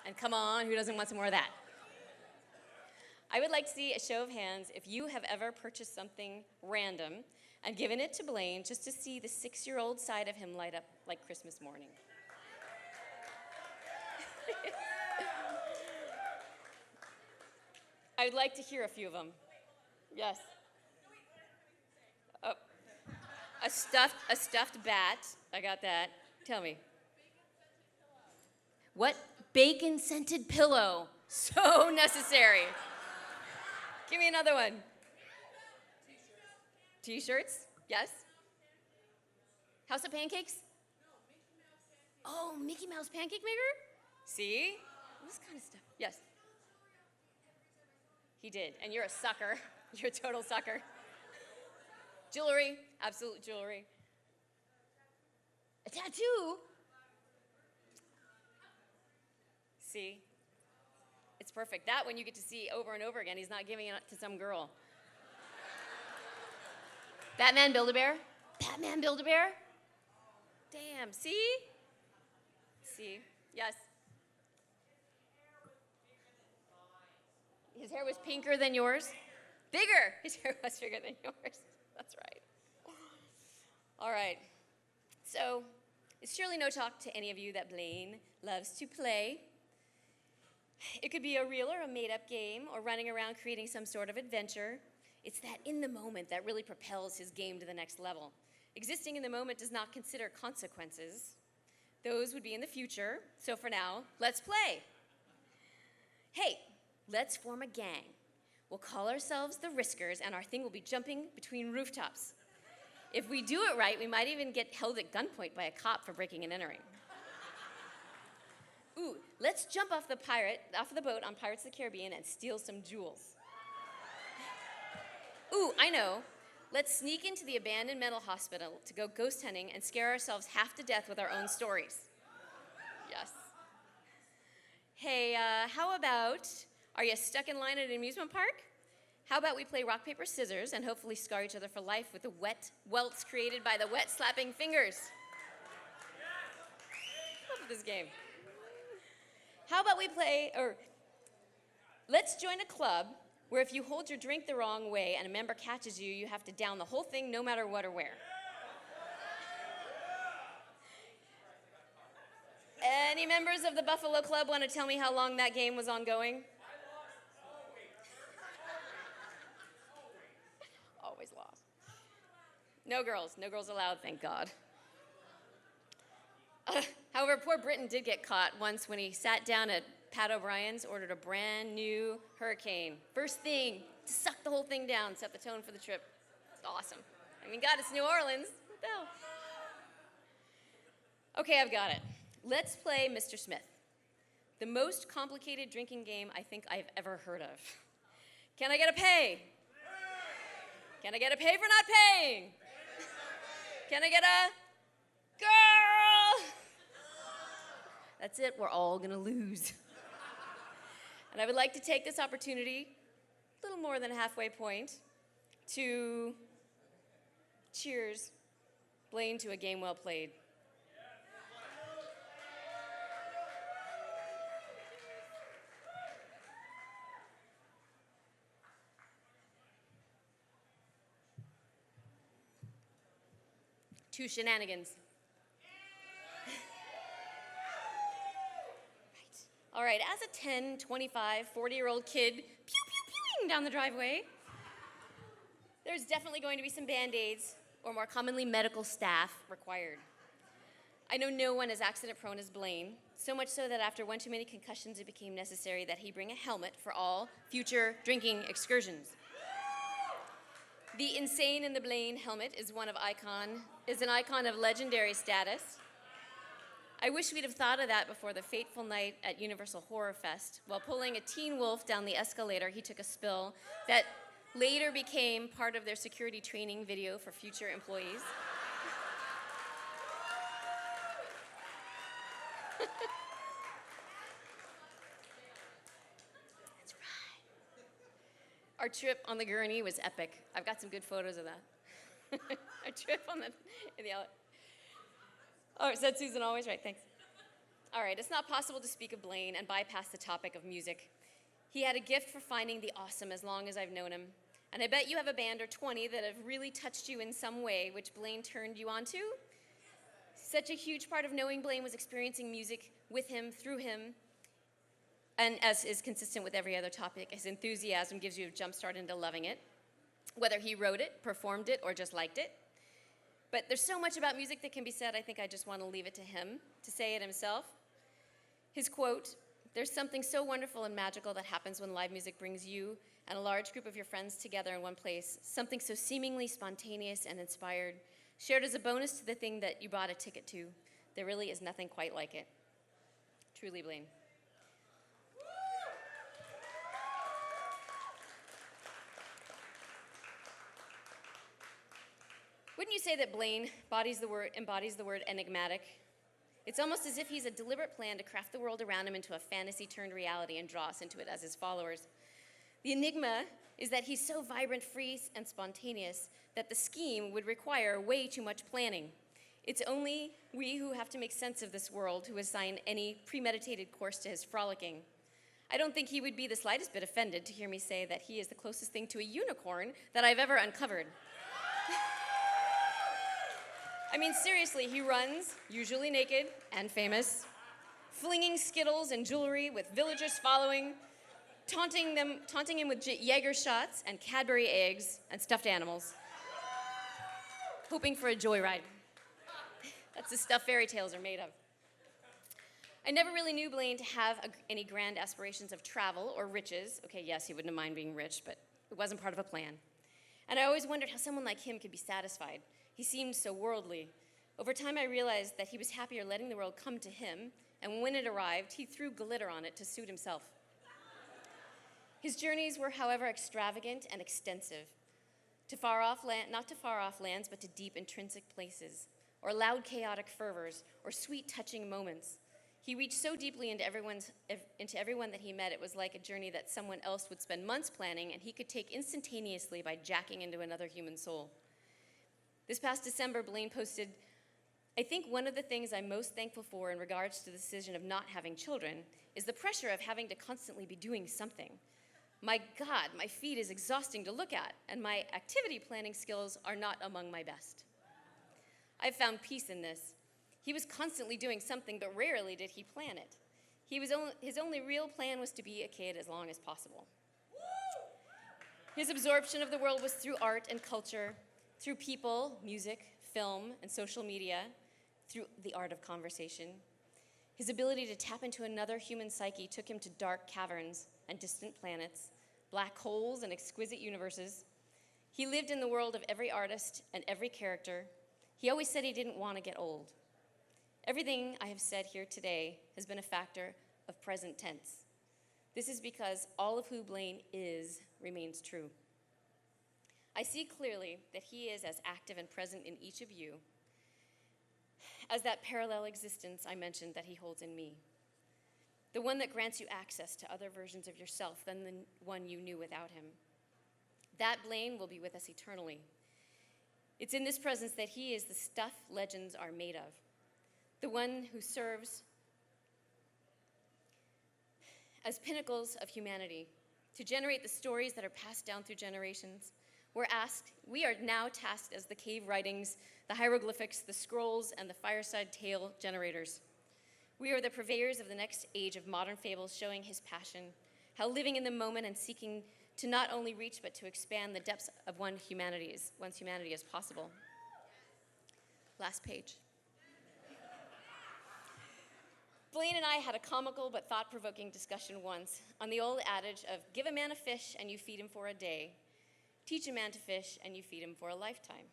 And come on, who doesn't want some more of that? I would like to see a show of hands if you have ever purchased something random and given it to Blaine just to see the 6-year-old side of him light up like Christmas morning. I would like to hear a few of them. Yes. Oh. A stuffed bat. I got that. Tell me. What? Bacon-scented pillow. So necessary. Give me another one. T-shirts? Yes. House of Pancakes? Oh, Mickey Mouse pancake maker? See? This kind of stuff. Yes. He did, and you're a sucker. You're a total sucker. Jewelry, absolute jewelry. A tattoo? See? It's perfect. That one you get to see over and over again. He's not giving it to some girl. Batman Build-A-Bear? Batman Build-A-Bear? Damn, see? See? Yes. His hair was pinker than yours? Bigger! His hair was bigger than yours. That's right. All right. So, it's surely no talk to any of you that Blaine loves to play. It could be a real or a made-up game, or running around creating some sort of adventure. It's that in the moment that really propels his game to the next level. Existing in the moment does not consider consequences. Those would be in the future. So for now, let's play. Hey, let's form a gang. We'll call ourselves the Riskers, and our thing will be jumping between rooftops. If we do it right, we might even get held at gunpoint by a cop for breaking and entering. Ooh, let's jump off the boat on Pirates of the Caribbean and steal some jewels. Ooh, I know. Let's sneak into the abandoned mental hospital to go ghost hunting and scare ourselves half to death with our own stories. Yes. Hey, how about, are you stuck in line at an amusement park? How about we play rock, paper, scissors and hopefully scar each other for life with the welts created by the wet slapping fingers? Love this game. How about we let's join a club where if you hold your drink the wrong way and a member catches you, you have to down the whole thing no matter what or where. Any members of the Buffalo Club want to tell me how long that game was ongoing? Always lost. No girls allowed, thank God. However, poor Britain did get caught once when he sat down at Pat O'Brien's, ordered a brand new Hurricane. First thing, to suck the whole thing down, set the tone for the trip. It's awesome. I mean, God, it's New Orleans. What the hell? Okay, I've got it. Let's play Mr. Smith. The most complicated drinking game I think I've ever heard of. Can I get a pay? Can I get a pay for not paying? Can I get a girl? That's it, we're all gonna lose. And I would like to take this opportunity, a little more than a halfway point, to cheers Blaine to a game well played. To shenanigans. All right, as a 10, 25, 40-year-old kid, pew-pew-pewing down the driveway, there's definitely going to be some Band-Aids, or more commonly, medical staff required. I know no one as accident-prone as Blaine, so much so that after one too many concussions, it became necessary that he bring a helmet for all future drinking excursions. The insane in the Blaine helmet is an icon of legendary status. I wish we'd have thought of that before the fateful night at Universal Horror Fest. While pulling a teen wolf down the escalator, he took a spill that later became part of their security training video for future employees. That's right. Our trip on the gurney was epic. I've got some good photos of that. Our trip in the Oh, said Susan always right, thanks. All right, it's not possible to speak of Blaine and bypass the topic of music. He had a gift for finding the awesome as long as I've known him. And I bet you have a band or 20 that have really touched you in some way, which Blaine turned you on to. Such a huge part of knowing Blaine was experiencing music with him, through him, and as is consistent with every other topic, his enthusiasm gives you a jump start into loving it, whether he wrote it, performed it, or just liked it. But there's so much about music that can be said, I think I just want to leave it to him to say it himself. His quote, "There's something so wonderful and magical that happens when live music brings you and a large group of your friends together in one place, something so seemingly spontaneous and inspired, shared as a bonus to the thing that you bought a ticket to. There really is nothing quite like it." Truly, Blaine. Wouldn't you say that Blaine embodies the word enigmatic? It's almost as if he's a deliberate plan to craft the world around him into a fantasy turned reality and draw us into it as his followers. The enigma is that he's so vibrant, free, and spontaneous that the scheme would require way too much planning. It's only we who have to make sense of this world who assign any premeditated course to his frolicking. I don't think he would be the slightest bit offended to hear me say that he is the closest thing to a unicorn that I've ever uncovered. I mean, seriously, he runs, usually naked and famous, flinging Skittles and jewelry with villagers following, taunting him with Jaeger shots and Cadbury eggs and stuffed animals, hoping for a joyride. That's the stuff fairy tales are made of. I never really knew Blaine to have any grand aspirations of travel or riches. Okay, yes, he wouldn't have minded being rich, but it wasn't part of a plan. And I always wondered how someone like him could be satisfied. He seemed so worldly. Over time, I realized that he was happier letting the world come to him, and when it arrived, he threw glitter on it to suit himself. His journeys were, however, extravagant and extensive, not to far off lands, but to deep, intrinsic places, or loud, chaotic fervors, or sweet, touching moments. He reached so deeply into everyone that he met, it was like a journey that someone else would spend months planning, and he could take instantaneously by jacking into another human soul. This past December, Blaine posted, "I think one of the things I'm most thankful for in regards to the decision of not having children is the pressure of having to constantly be doing something. My God, my feed is exhausting to look at, and my activity planning skills are not among my best. I've found peace in this. He was constantly doing something, but rarely did he plan it. His only real plan was to be a kid as long as possible. His absorption of the world was through art and culture, through people, music, film, and social media, through the art of conversation. His ability to tap into another human psyche took him to dark caverns and distant planets, black holes and exquisite universes. He lived in the world of every artist and every character. He always said he didn't want to get old. Everything I have said here today has been a factor of present tense. This is because all of who Blaine is remains true. I see clearly that he is as active and present in each of you as that parallel existence I mentioned that he holds in me, the one that grants you access to other versions of yourself than the one you knew without him. That Blaine will be with us eternally. It's in this presence that he is the stuff legends are made of, the one who serves as pinnacles of humanity to generate the stories that are passed down through generations. We are now tasked as the cave writings, the hieroglyphics, the scrolls, and the fireside tale generators. We are the purveyors of the next age of modern fables, showing his passion, how living in the moment and seeking to not only reach but to expand the depths of one's humanity is possible. Last page. Blaine and I had a comical but thought-provoking discussion once on the old adage of give a man a fish and you feed him for a day, teach a man to fish and you feed him for a lifetime.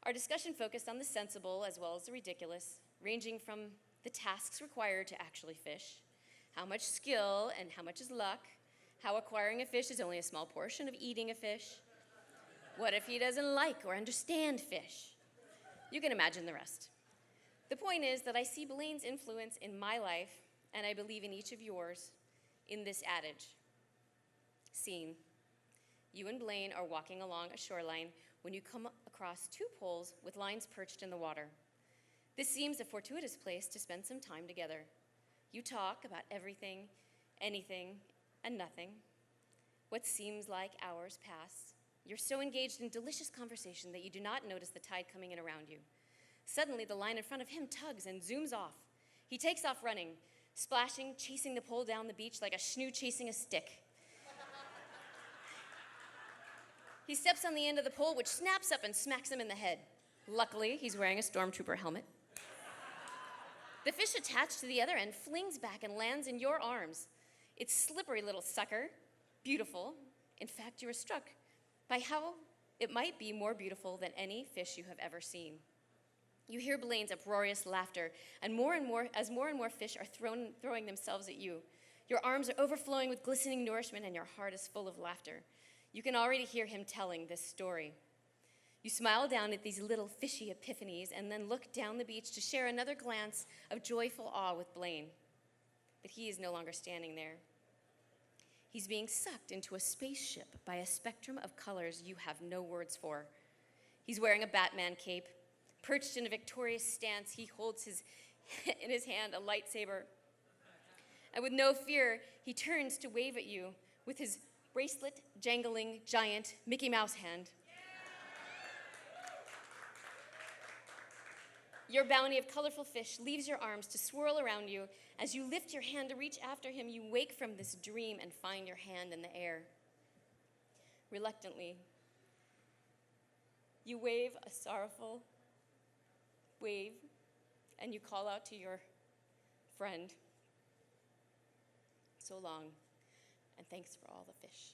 Our discussion focused on the sensible as well as the ridiculous, ranging from the tasks required to actually fish, how much skill and how much is luck, how acquiring a fish is only a small portion of eating a fish, what if he doesn't like or understand fish? You can imagine the rest. The point is that I see Blaine's influence in my life, and I believe in each of yours, in this adage. Scene. You and Blaine are walking along a shoreline when you come across two poles with lines perched in the water. This seems a fortuitous place to spend some time together. You talk about everything, anything, and nothing. What seems like hours pass. You're so engaged in delicious conversation that you do not notice the tide coming in around you. Suddenly, the line in front of him tugs and zooms off. He takes off running, splashing, chasing the pole down the beach like a shrew chasing a stick. He steps on the end of the pole, which snaps up and smacks him in the head. Luckily, he's wearing a stormtrooper helmet. The fish attached to the other end flings back and lands in your arms. It's slippery little sucker, beautiful. In fact, you are struck by how it might be more beautiful than any fish you have ever seen. You hear Blaine's uproarious laughter, and more and more fish are throwing themselves at you. Your arms are overflowing with glistening nourishment, and your heart is full of laughter. You can already hear him telling this story. You smile down at these little fishy epiphanies and then look down the beach to share another glance of joyful awe with Blaine. But he is no longer standing there. He's being sucked into a spaceship by a spectrum of colors you have no words for. He's wearing a Batman cape. Perched in a victorious stance, he holds in his hand a lightsaber. And with no fear, he turns to wave at you with his bracelet, jangling, giant Mickey Mouse hand. Your bounty of colorful fish leaves your arms to swirl around you. As you lift your hand to reach after him, you wake from this dream and find your hand in the air. Reluctantly, you wave a sorrowful wave, and you call out to your friend, "So long, and thanks for all the fish."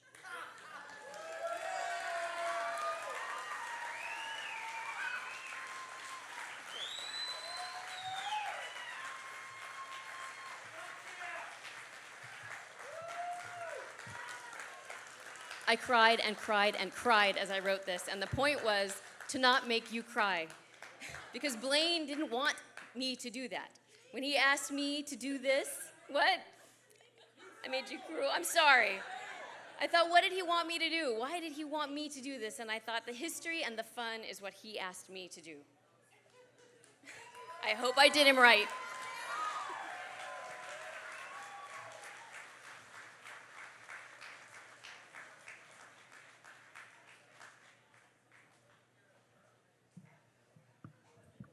I cried and cried and cried as I wrote this, and the point was to not make you cry, because Blaine didn't want me to do that. When he asked me to do this, what? I made you cruel. I'm sorry. I thought, what did he want me to do? Why did he want me to do this? And I thought the history and the fun is what he asked me to do. I hope I did him right.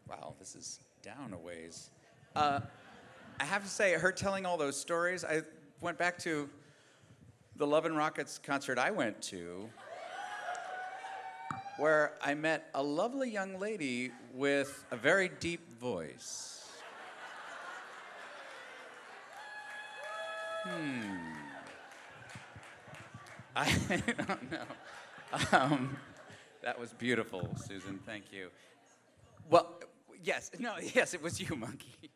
Wow, this is down a ways. I have to say, her telling all those stories, I went back to the Love and Rockets concert I went to, where I met a lovely young lady with a very deep voice. I don't know. That was beautiful, Susan. Thank you. Well, yes, it was you, Monkey.